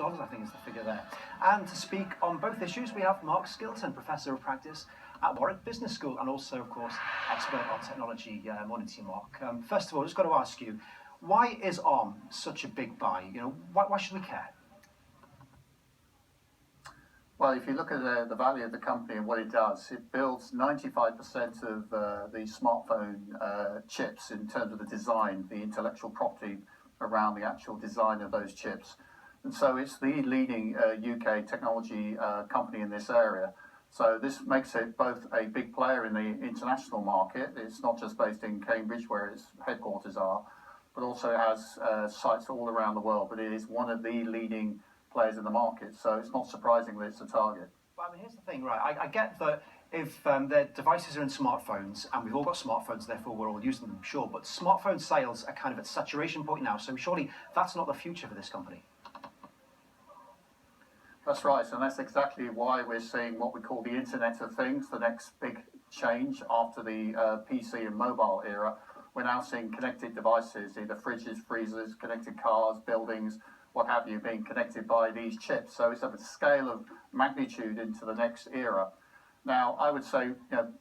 billion, I think is the figure there. And to speak on both issues, we have Mark Skilton, Professor of Practice at Warwick Business School, and also, of course, expert on technology. Morning to you, Mark. First of all, just got to ask you, why is ARM such a big buy? You know, why should we care? Well, if you look at the value of the company and what it does, it builds 95% of the smartphone chips in terms of the design, the intellectual property around the actual design of those chips. And so it's the leading UK technology company in this area. So this makes it both a big player in the international market. It's not just based in Cambridge, where its headquarters are, but also it has sites all around the world. But it is one of the leading players in the market, so it's not surprising that it's a target. But I mean, here's the thing, right? I get that if their devices are in smartphones, and we've all got smartphones, therefore we're all using them, sure, but smartphone sales are kind of at saturation point now, so surely that's not the future for this company. That's right, and that's exactly why we're seeing what we call the Internet of Things, the next big change after the PC and mobile era. We're now seeing connected devices, either fridges, freezers, connected cars, buildings, what have you, being connected by these chips. So it's of a scale of magnitude into the next era. Now, I would say,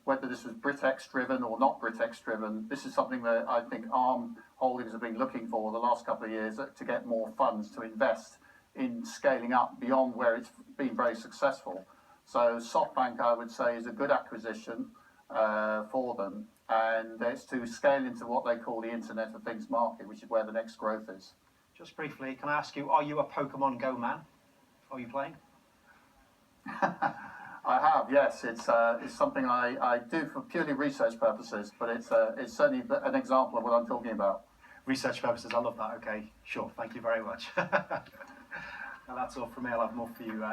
whether this was BritX driven or not BritX driven, this is something that I think ARM Holdings have been looking for the last couple of years to get more funds to invest in scaling up beyond where it's been very successful. So SoftBank, I would say, is a good acquisition for them, and it's to scale into what they call the Internet of Things market, which is where the next growth is. Just briefly, can I ask you, are you a Pokemon Go man? Are you playing? I have, yes. It's something I do for purely research purposes, but it's certainly an example of what I'm talking about. Research purposes, I love that. Okay, sure. Thank you very much. Now that's all from me. I'll have more for you.